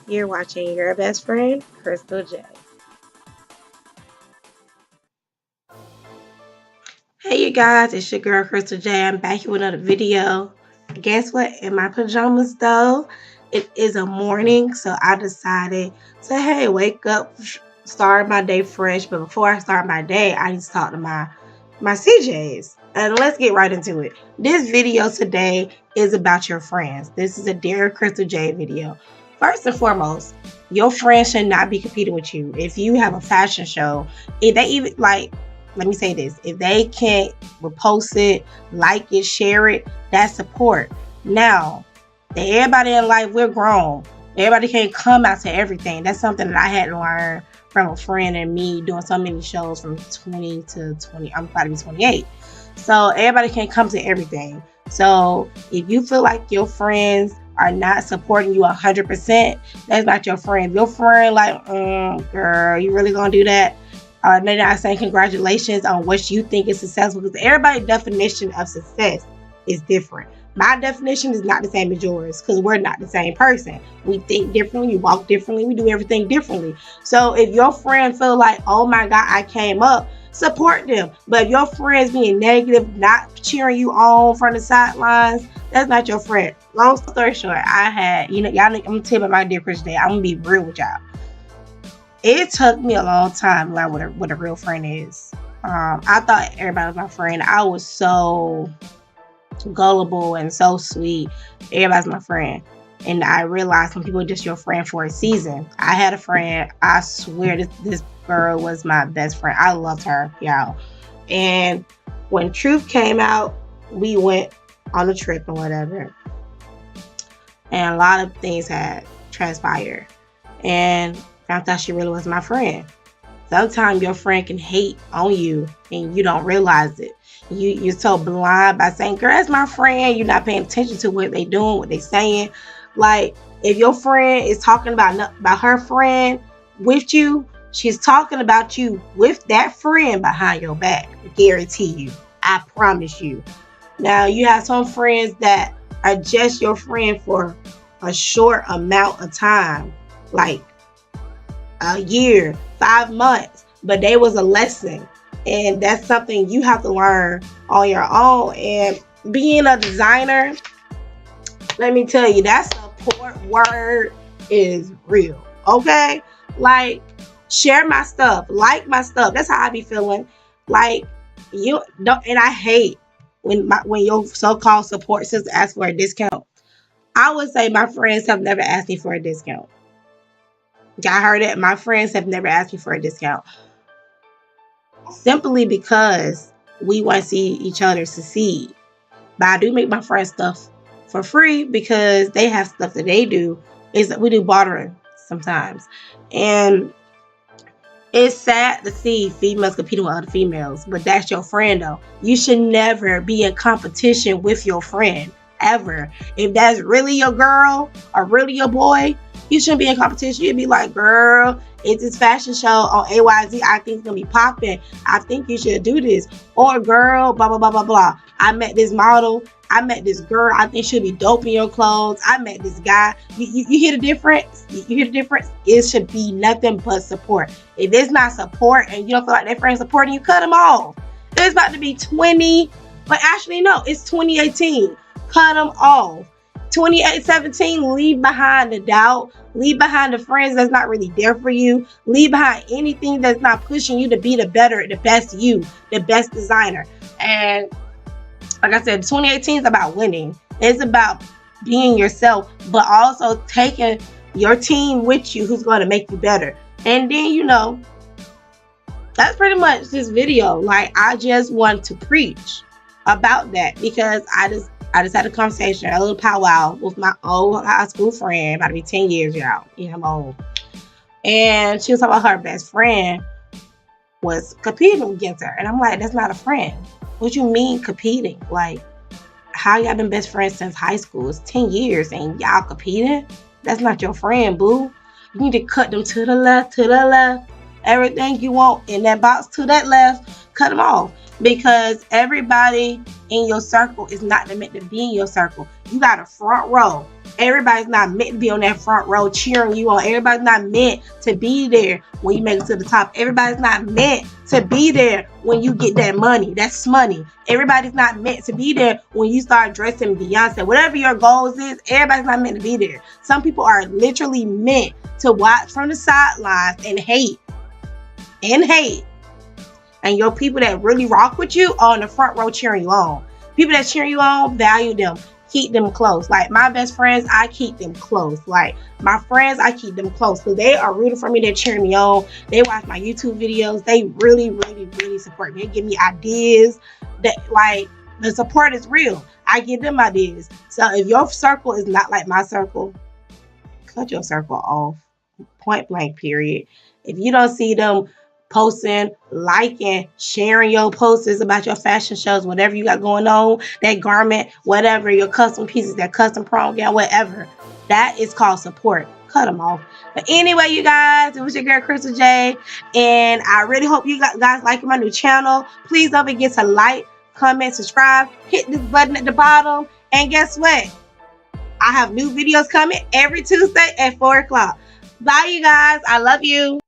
You're watching Your Best Friend, Crystal J. Hey you guys, it's your girl Crystal J. I'm back here with another video. Guess what? In my pajamas though, it is a morning, so I decided to wake up, start my day fresh. But before I start my day, I need to talk to my CJs. And let's get right into it. This video today is about your friends. This is a Dear Crystal J video. First and foremost, your friends should not be competing with you. If you have a fashion show, if they even let me say this, if they can't repost it, like it, share it, that's support. Now, everybody in life, we're grown. Everybody can't come out to everything. That's something that I had to learn from a friend and me doing so many shows from 20 to 20. I'm about to be 28. So everybody can't come to everything. So if you feel like your friends are not supporting you 100%, that's not your friend. Your friend like, girl, you really gonna do that? They're not saying congratulations on what you think is successful, because everybody's definition of success is different. My definition is not the same as yours, because we're not the same person. We think differently, we walk differently, we do everything differently. So if your friend feel like, oh my God, I came up, support them. But if your friend's being negative, not cheering you on from the sidelines, that's not your friend. Long story short, I had, y'all, I'm gonna tell you about my dear Christian day. I'm gonna be real with y'all. It took me a long time to learn what a real friend is. I thought everybody was my friend. I was so gullible and so sweet. Everybody's my friend. And I realized some people are just your friend for a season. I had a friend, I swear this girl was my best friend. I loved her, y'all. And when Truth came out, we went on a trip or whatever. And a lot of things had transpired. And found out she really was my friend. Sometimes your friend can hate on you and you don't realize it. You're so blind by saying, girl, that's my friend. You're not paying attention to what they doing, what they saying. Like, if your friend is talking about her friend with you, she's talking about you with that friend behind your back. I guarantee you. I promise you. Now, you have some friends that are just your friend for a short amount of time. Like, a year, 5 months, but they was a lesson, and that's something you have to learn on your own. And being a designer, let me tell you, that support word is real. Okay, like, share my stuff, like my stuff. That's how I be feeling. Like, you don't, and I hate when your so-called support system asks for a discount. I would say my friends have never asked me for a discount. I heard it. My friends have never asked me for a discount, simply because we want to see each other succeed. But I do make my friends stuff for free because they have stuff that they do. We do bartering sometimes, and it's sad to see females competing with other females. But that's your friend, though. You should never be in competition with your friend, ever. If that's really your girl or really your boy, you shouldn't be in competition. You'd be like, girl, it's this fashion show on AYZ. I think it's going to be popping. I think you should do this. Or, girl, blah, blah, blah, blah, blah. I met this model. I met this girl. I think she'll be dope in your clothes. I met this guy. You hear the difference? You hear the difference? It should be nothing but support. If it's not support and you don't feel like that friend's supporting you, cut them off. It's about to be 20. But actually, no, it's 2018. Cut them off. 2017, leave behind the doubt, leave behind the friends that's not really there for you, leave behind anything that's not pushing you to be the best you, the best designer. And like I said, 2018 is about winning. It's about being yourself, but also taking your team with you who's going to make you better. And then, that's pretty much this video. Like, I just want to preach about that because I just had a conversation, a little powwow with my old high school friend, about to be 10 years, y'all. Yeah, I'm old. And she was talking about her best friend was competing against her. And I'm like, that's not a friend. What you mean competing? Like, how y'all been best friends since high school? It's 10 years and y'all competing? That's not your friend, boo. You need to cut them to the left. Everything you want in that box to that left, cut them off. Because everybody in your circle is not meant to be in your circle. You got a front row Everybody's not meant to be on that front row cheering you on. Everybody's not meant to be there when you make it to the top. Everybody's not meant to be there when you get that money. That's money. Everybody's not meant to be there when you start dressing Beyonce. Whatever your goals is, everybody's not meant to be there. Some people are literally meant to watch from the sidelines and hate. And your people that really rock with you are on the front row cheering you on. People that cheer you on, value them. Keep them close. Like my best friends, I keep them close. Like my friends, I keep them close. So they are rooting for me. They're cheering me on. They watch my YouTube videos. They really, really, really support me. They give me ideas. That like the support is real. I give them ideas. So if your circle is not like my circle, cut your circle off. Point blank, period. If you don't see them posting, liking, sharing your posts about your fashion shows, whatever you got going on, that garment, whatever, your custom pieces, that custom prom gown, whatever, that is called support. Cut them off. But anyway, you guys, it was your girl Crystal J, and I really hope you guys like my new channel. Please don't forget to like, comment, subscribe, hit this button at the bottom, and guess what? I have new videos coming every Tuesday at 4 o'clock. Bye, you guys. I love you.